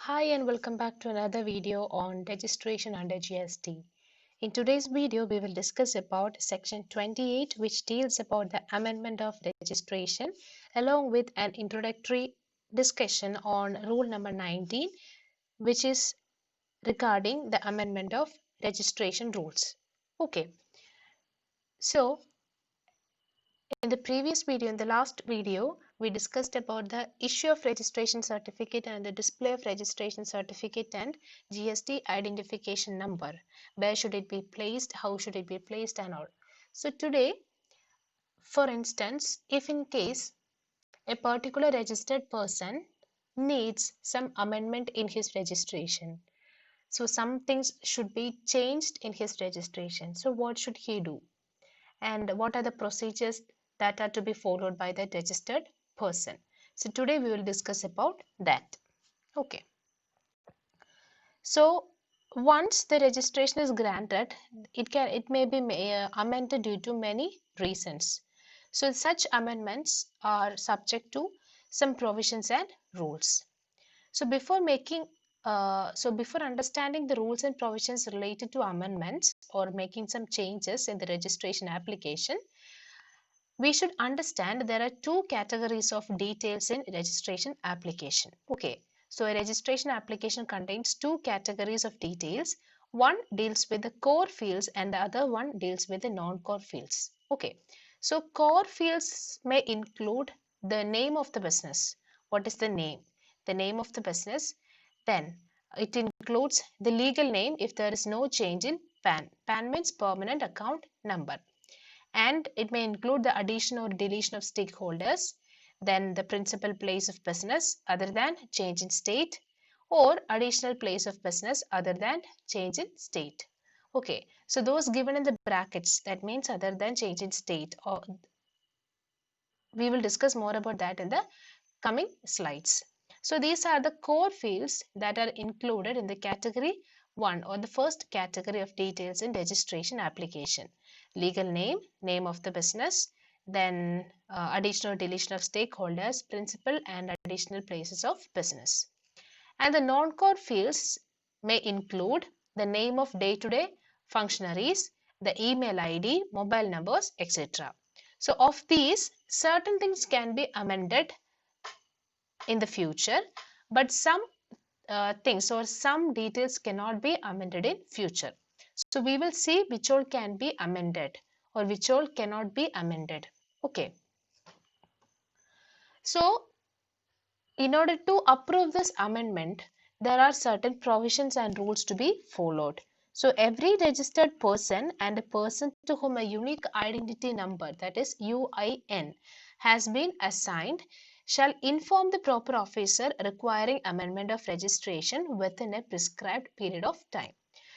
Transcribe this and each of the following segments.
Hi and welcome back to another video on registration under GST. In today's video, we will discuss about section 28, which deals about the amendment of registration, along with an introductory discussion on rule number 19, which is regarding the amendment of registration rules. Okay, so in the last video, we discussed about the issue of registration certificate and the display of registration certificate and GST identification number. Where should it be placed? How should it be placed and all. So today, for instance, if in case a particular registered person needs some amendment in his registration, so some things should be changed in his registration. So what should he do? And what are the procedures that are to be followed by the registered person? So today we will discuss about that. Okay. So once the registration is granted, it may be amended due to many reasons. So such amendments are subject to some provisions and rules. So before understanding the rules and provisions related to amendments or making some changes in the registration application, we should understand there are two categories of details in registration application. Okay, so a registration application contains two categories of details. One deals with the core fields and the other one deals with the non-core fields. Okay, so core fields may include the name of the business. What is the name? The name of the business. Then it includes the legal name if there is no change in PAN. PAN means permanent account number, and it may include the addition or deletion of stakeholders, then the principal place of business other than change in state, or additional place of business other than change in state. Okay, so those given in the brackets, that means other than change in state, or we will discuss more about that in the coming slides. So these are the core fields that are included in the category 1, or the first category of details in registration application. Legal name, name of the business, then additional deletion of stakeholders, principal and additional places of business. And the non-core fields may include the name of day-to-day functionaries, the email ID, mobile numbers, etc. So of these, certain things can be amended in the future, but some things or some details cannot be amended in future. So we will see which all can be amended or which all cannot be amended. Okay. So in order to approve this amendment, there are certain provisions and rules to be followed. So every registered person and a person to whom a unique identity number, that is UIN, has been assigned shall inform the proper officer requiring amendment of registration within a prescribed period of time.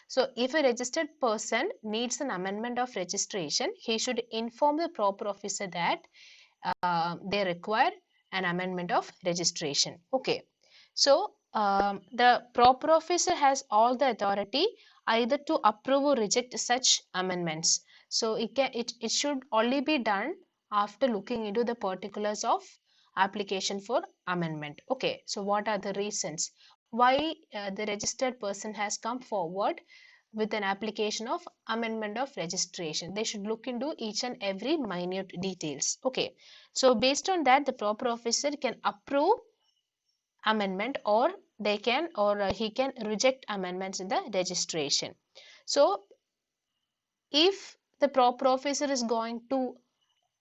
So if a registered person needs an amendment of registration, he should inform the proper officer that they require an amendment of registration. Okay, so the proper officer has all the authority either to approve or reject such amendments. So it should only be done after looking into the particulars of application for amendment. Okay, so what are the reasons why the registered person has come forward with an application of amendment of registration? They should look into each and every minute details. Okay, so based on that, the proper officer can approve amendment, or he can reject amendments in the registration. So if the proper officer is going to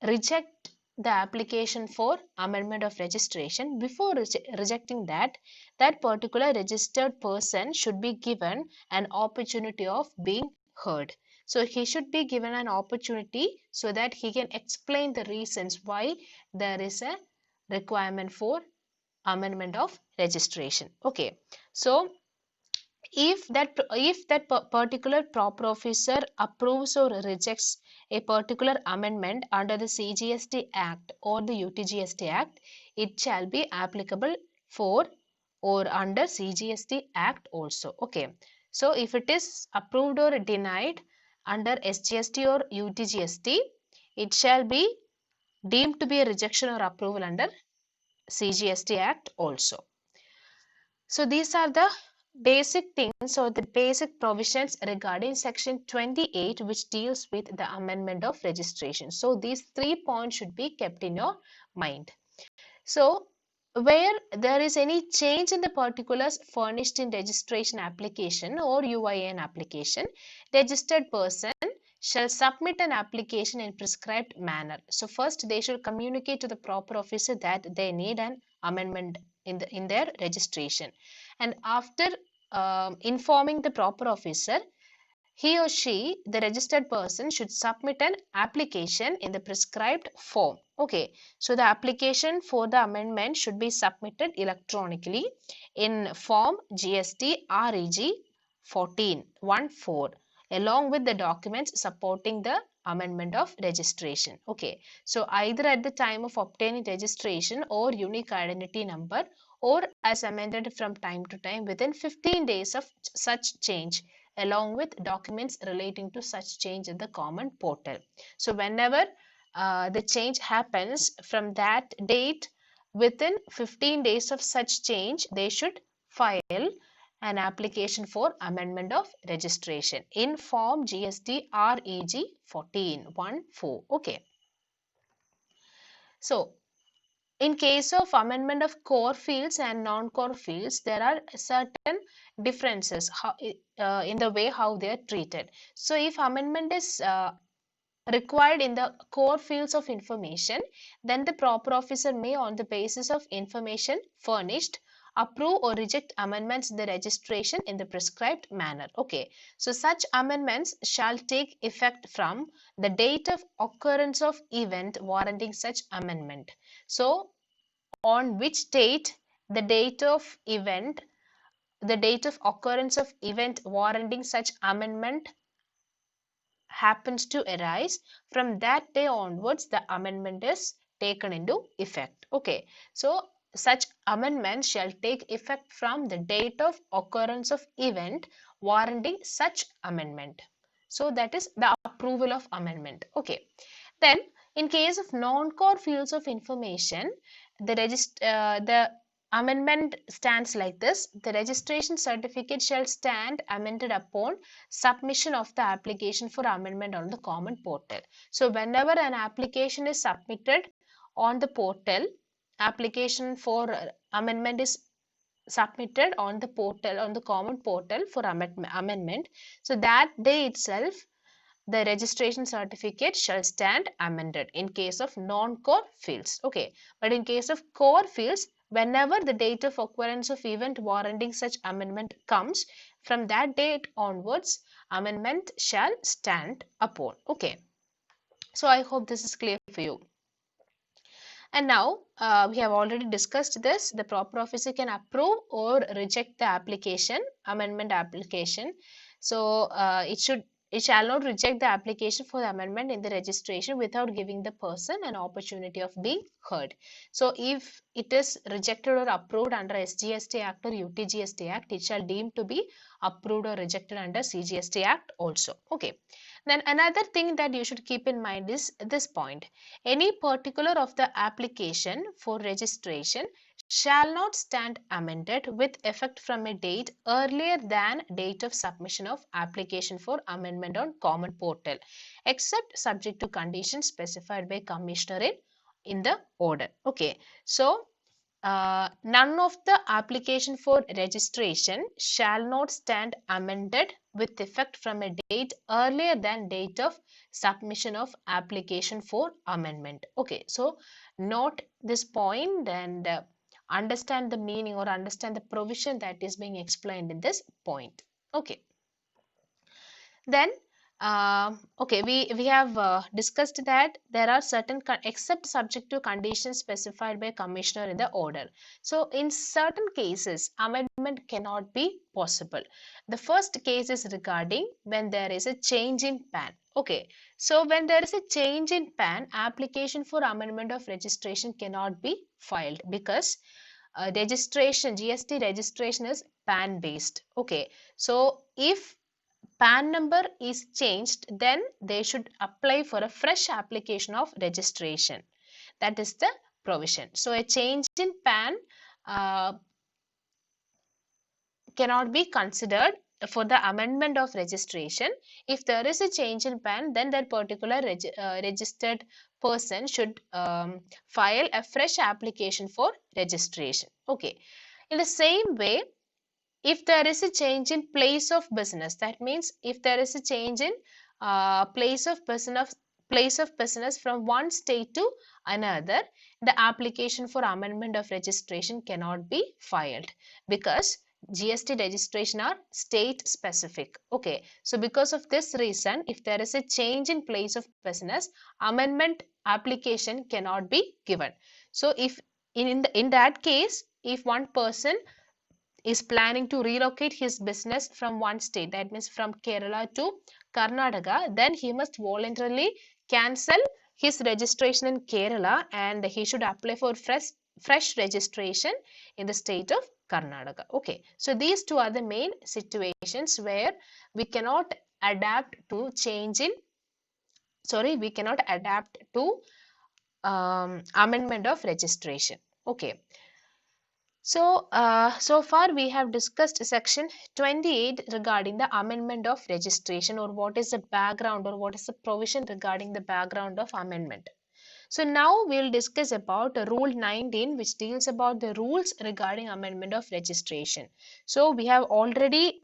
reject the application for amendment of registration, before rejecting that particular registered person should be given an opportunity of being heard. So he should be given an opportunity so that he can explain the reasons why there is a requirement for amendment of registration. Okay, so if that particular proper officer approves or rejects a particular amendment under the CGST Act or the UTGST Act, it shall be applicable for or under CGST Act also. Okay, so if it is approved or denied under SGST or UTGST, it shall be deemed to be a rejection or approval under CGST Act also. So these are the basic things or the basic provisions regarding section 28, which deals with the amendment of registration. So these 3 points should be kept in your mind. So where there is any change in the particulars furnished in registration application or UIN application, registered person shall submit an application in prescribed manner. So first they should communicate to the proper officer that they need an amendment in their registration, and after informing the proper officer, he or she, the registered person, should submit an application in the prescribed form. Okay, so the application for the amendment should be submitted electronically in form GST REG 14 along with the documents supporting the amendment of registration. Okay, so either at the time of obtaining registration or unique identity number, or as amended from time to time within 15 days of such change, along with documents relating to such change in the common portal. So whenever the change happens from that date, within 15 days of such change, they should file an application for amendment of registration in form GST REG 14. Okay. So in case of amendment of core fields and non-core fields, there are certain differences in the way how they are treated. So if amendment is required in the core fields of information, then the proper officer may, on the basis of information furnished, approve or reject amendments in the registration in the prescribed manner. Okay, so such amendments shall take effect from the date of occurrence of event warranting such amendment. So on which date the date of event, the date of occurrence of event warranting such amendment happens to arise, from that day onwards the amendment is taken into effect. Okay, so such amendment shall take effect from the date of occurrence of event warranting such amendment. So that is the approval of amendment. Okay, then in case of non-core fields of information, the amendment stands like this: the registration certificate shall stand amended upon submission of the application for amendment on the common portal. So whenever an application is submitted on the portal, application for amendment is submitted on the portal, on the common portal for amendment, so that day itself the registration certificate shall stand amended in case of non-core fields. Okay, but in case of core fields, whenever the date of occurrence of event warranting such amendment comes, from that date onwards amendment shall stand upon. Okay, so I hope this is clear for you. And now we have already discussed this. The proper officer can approve or reject the application, amendment application. So it shall not reject the application for the amendment in the registration without giving the person an opportunity of being heard. So if it is rejected or approved under SGST Act or UTGST Act, it shall deem to be approved or rejected under CGST Act also. Okay. Then another thing that you should keep in mind is this point: any particular of the application for registration shall not stand amended with effect from a date earlier than date of submission of application for amendment on common portal, except subject to conditions specified by commissioner in the order. Okay, so none of the application for registration shall not stand amended with effect from a date earlier than date of submission of application for amendment. Okay, so note this point and understand the meaning or understand the provision that is being explained in this point. Okay. Then okay, we have discussed that there are certain except subject to conditions specified by commissioner in the order. So in certain cases amendment cannot be possible. The first case is regarding when there is a change in PAN. Okay, so when there is a change in PAN, application for amendment of registration cannot be filed because registration, GST registration is PAN based. Okay, so if PAN number is changed, then they should apply for a fresh application of registration. That is the provision. So a change in PAN cannot be considered for the amendment of registration. If there is a change in PAN, then that particular registered person should file a fresh application for registration. Okay. In the same way, if there is a change in place of business, that means if there is a change in place of business from one state to another, the application for amendment of registration cannot be filed because GST registration are state specific. Okay, so because of this reason, if there is a change in place of business, amendment application cannot be given. So if in that case, if one person is planning to relocate his business from one state, that means from Kerala to Karnataka, then he must voluntarily cancel his registration in Kerala and he should apply for fresh registration in the state of Karnataka. Okay, so these two are the main situations where we cannot adapt to amendment of registration. Okay. So far we have discussed section 28 regarding the amendment of registration, or what is the background or what is the provision regarding the background of amendment. So now we'll discuss about rule 19, which deals about the rules regarding amendment of registration. So we have already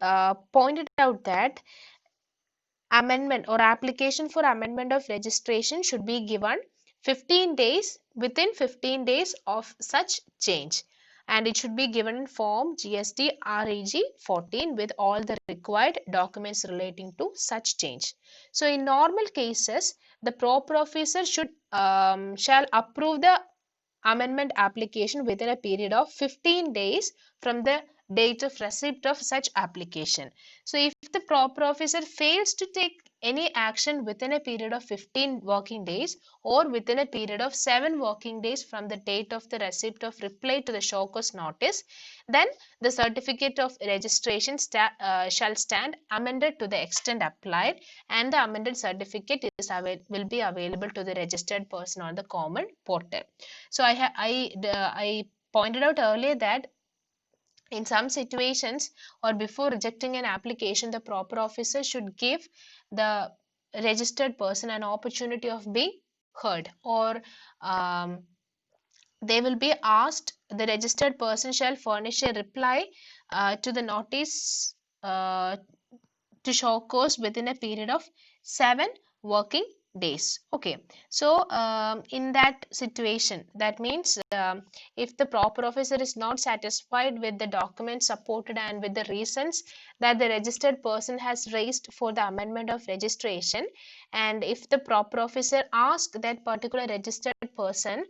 pointed out that amendment or application for amendment of registration should be given 15 days within 15 days of such change, and it should be given in form GST REG 14 with all the required documents relating to such change. So in normal cases, the proper officer shall approve the amendment application within a period of 15 days from the date of receipt of such application. So if the proper officer fails to take any action within a period of 15 working days or within a period of 7 working days from the date of the receipt of reply to the show cause notice, then the certificate of registration shall stand amended to the extent applied, and the amended certificate will be available to the registered person on the common portal. So I pointed out earlier that in some situations or before rejecting an application, the proper officer should give the registered person an opportunity of being heard, or they will be asked, the registered person shall furnish a reply to the notice to show cause within a period of 7 working days. Okay, so in that situation, that means if the proper officer is not satisfied with the documents supported and with the reasons that the registered person has raised for the amendment of registration, and if the proper officer asks that particular registered person,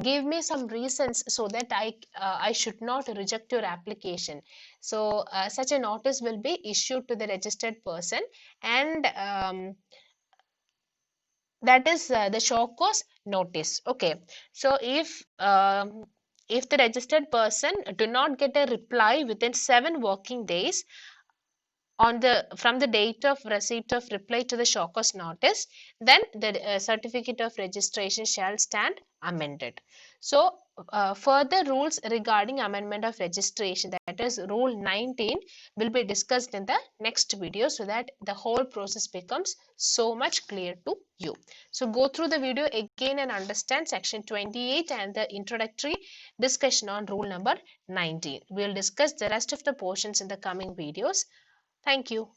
give me some reasons so that I should not reject your application. So such a notice will be issued to the registered person, and that is the show cause notice. Okay, so if the registered person do not get a reply within 7 working days from the date of receipt of reply to the show cause notice, then the certificate of registration shall stand amended. So further rules regarding amendment of registration, that is rule 19, will be discussed in the next video so that the whole process becomes so much clear to you. So go through the video again and understand section 28 and the introductory discussion on rule number 19. We will discuss the rest of the portions in the coming videos. Thank you.